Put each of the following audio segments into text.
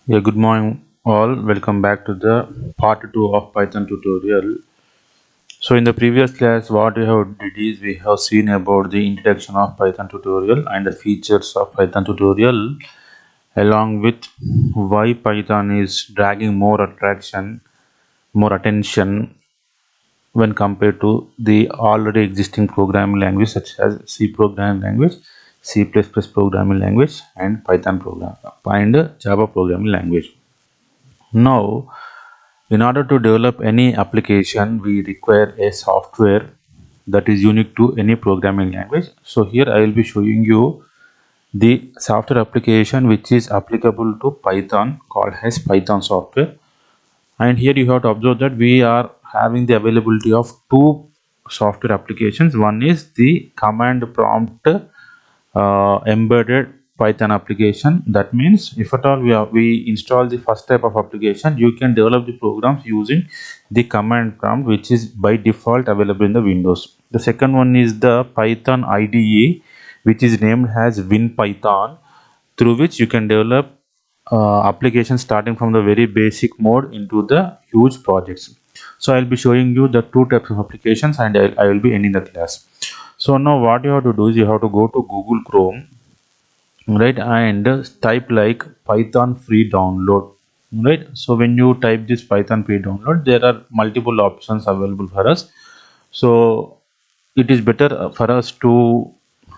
Yeah, good morning all. Welcome back to the part 2 of Python tutorial. So in the previous class, what we have did is we have seen about the introduction of Python tutorial and the features of Python tutorial, along with why Python is dragging more attention when compared to the already existing programming language such as C programming language, C++ programming language, and Python program and Java programming language. Now, in order to develop any application, we require a software that is unique to any programming language. So here I will be showing you the software application which is applicable to Python called as Python software. And here you have to observe that we are having the availability of two software applications. One is the command prompt embedded Python application. That means if at all we install the first type of application, you can develop the programs using the command prompt which is by default available in the Windows. The second one is the Python IDE, which is named as WinPython, through which you can develop applications starting from the very basic mode into the huge projects. So I'll be showing you the two types of applications, and I will be ending the class. So now what you have to do is you have to go to Google Chrome, right, and type like Python free download, right. So when you type this Python free download, there are multiple options available for us. So it is better for us to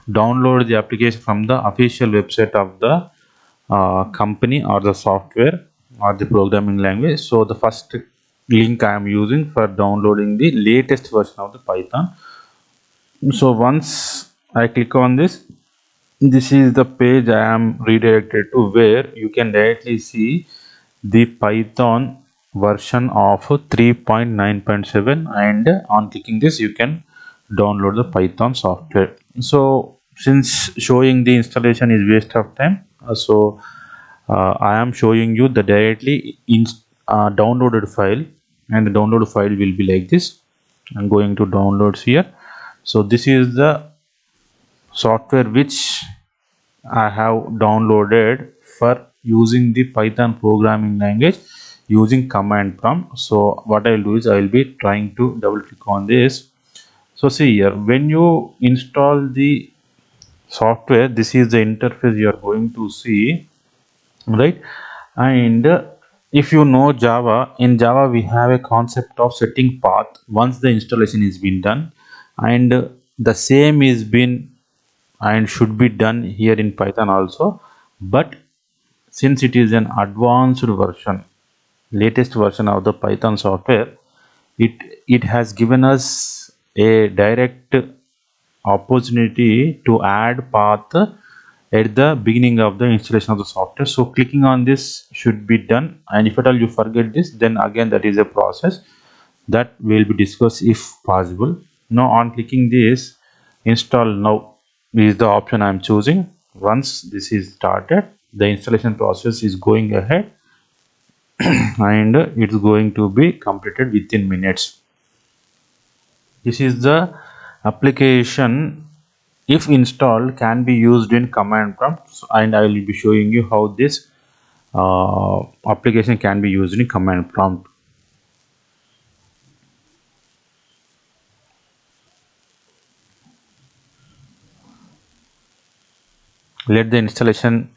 download the application from the official website of the company or the software or the programming language. So the first link I am using for downloading the latest version of the Python. So once I click on this is the page I am redirected to, where you can directly see the Python version of 3.9.7, and on clicking this you can download the Python software. So since showing the installation is waste of time, I am showing you the directly in downloaded file, and the downloaded file will be like this. I'm going to downloads here. So this is the software which I have downloaded for using the Python programming language using command prompt. So what I will do is I will be trying to double click on this. So see here, when you install the software, this is the interface you are going to see, right. And if you know Java, in Java we have a concept of setting path once the installation is been done, and the same is been and should be done here in Python also. But since it is an advanced version, latest version of the Python software, it it has given us a direct opportunity to add path at the beginning of the installation of the software. So clicking on this should be done, and if at all you forget this, then again that is a process that will be discussed if possible. Now on clicking this, install now is the option I am choosing. Once this is started, the installation process is going ahead and it's going to be completed within minutes. This is the application, if installed, can be used in command prompts, and I will be showing you how this application can be used in command prompt. Let the installation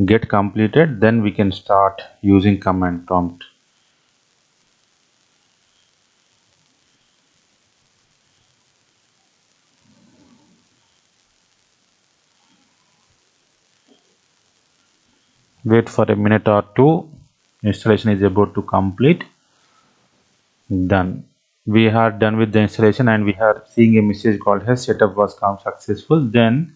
get completed, then we can start using command prompt. Wait for a minute or two. Installation is about to complete. Done. We are done with the installation, and we are seeing a message called as setup was successful. Then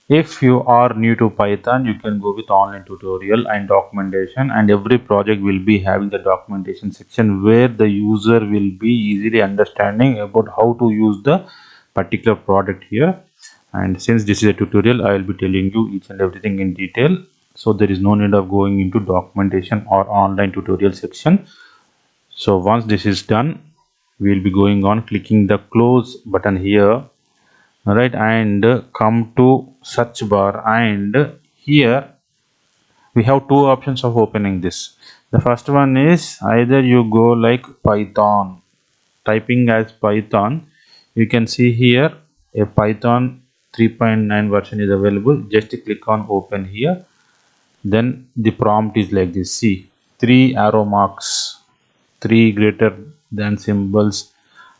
if you are new to Python, you can go with online tutorial and documentation, and every project will be having the documentation section where the user will be easily understanding about how to use the particular product here. And since this is a tutorial, I will be telling you each and everything in detail, so there is no need of going into documentation or online tutorial section. So once this is done, we will be going on clicking the close button here, right, and come to search bar, and here we have two options of opening this. The first one is either you go like Python, typing as Python. You can see here a Python 3.9 version is available. Just click on open here. Then the prompt is like this. See, three arrow marks, three greater than symbols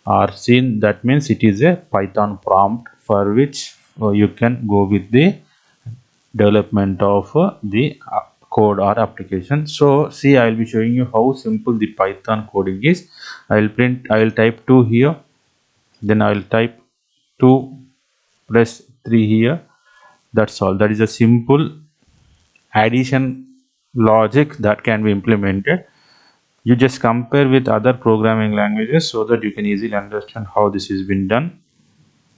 are seen. That means it is a Python prompt for which you can go with the development of the code or application. So see, I will be showing you how simple the Python coding is. I will type 2 here, then I will type 2 plus 3 here. That's all. That is a simple addition logic that can be implemented. You just compare with other programming languages so that you can easily understand how this has been done.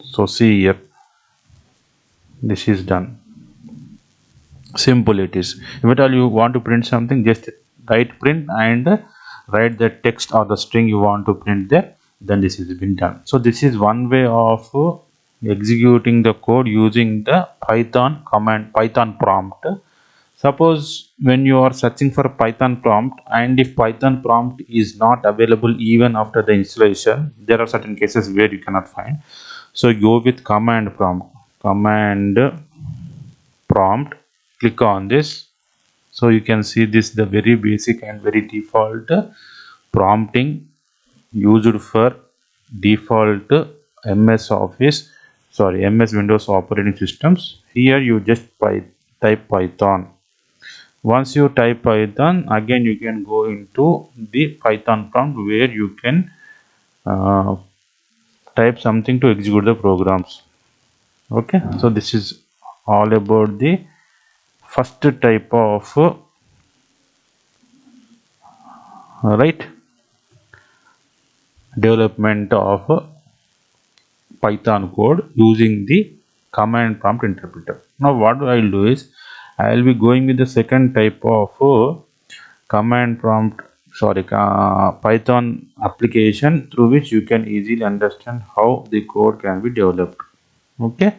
So see here, this is done. Simple it is. If at all you want to print something, just write print and write the text or the string you want to print there, then this has been done. So this is one way of executing the code using the Python command, Python prompt. Suppose when you are searching for a Python prompt, and if Python prompt is not available even after the installation, there are certain cases where you cannot find. So go with command prompt. Command prompt, click on this. So you can see this, the very basic and very default prompting used for default MS Windows operating systems. Here you just type Python. Once you type Python, again you can go into the Python prompt where you can uh, type something to execute the programs. Okay, so this is all about the first type of right development of Python code using the command prompt interpreter. Now what I will do is I will be going with the second type of command prompt, Python application through which you can easily understand how the code can be developed. Okay,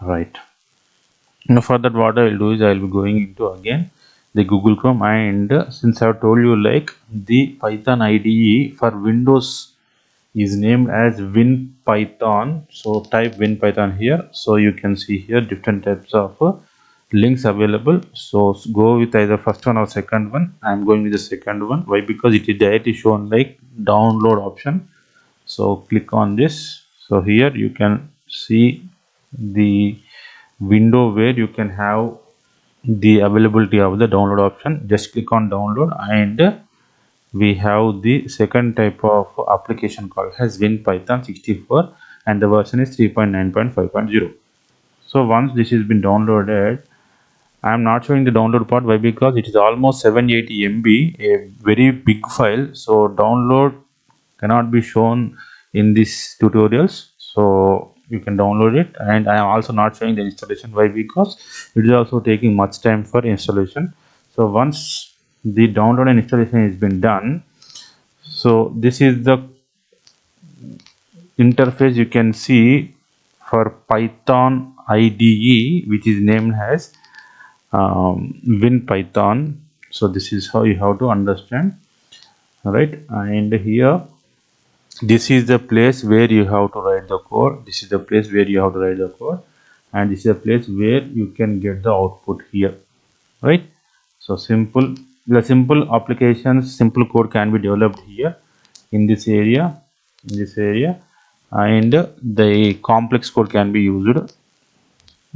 right. Now for that, what I will do is I will be going into again the Google Chrome, and since I have told you like the Python IDE for Windows is named as WinPython, so type WinPython here. So you can see here different types of links available. So go with either first one or second one. I am going with the second one. Why? Because it is directly shown like download option. So click on this. So here you can see the window where you can have the availability of the download option. Just click on download, and we have the second type of application called as WinPython 64, and the version is 3.9.5.0. so once this has been downloaded, I am not showing the download part. Why? Because it is almost 780 MB, a very big file, so download cannot be shown in these tutorials. So you can download it, and I am also not showing the installation. Why? Because it is also taking much time for installation. So once the download and installation has been done, so this is the interface you can see for Python IDE, which is named as WinPython. So this is how you have to understand, right? And here, this is the place where you have to write the code. This is the place where you have to write the code, and this is the place where you can get the output here, right? So the simple applications, simple code can be developed here in this area, and the complex code can be used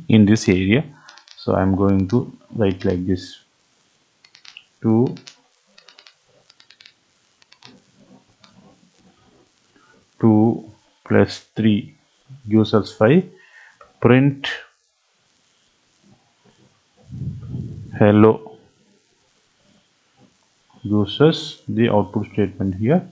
in this area. So I'm going to write like this: 2 plus 3 gives us 5. Print hello gives us the output statement here,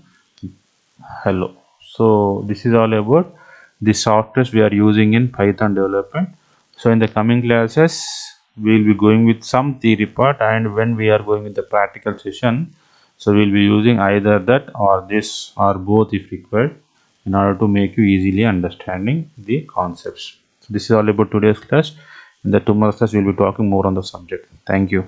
hello. So this is all about the softwares we are using in Python development. So in the coming classes, we will be going with some theory part, and when we are going with the practical session, so we will be using either that or this or both if required, in order to make you easily understanding the concepts. So this is all about today's class. In the tomorrow's class, we will be talking more on the subject. Thank you.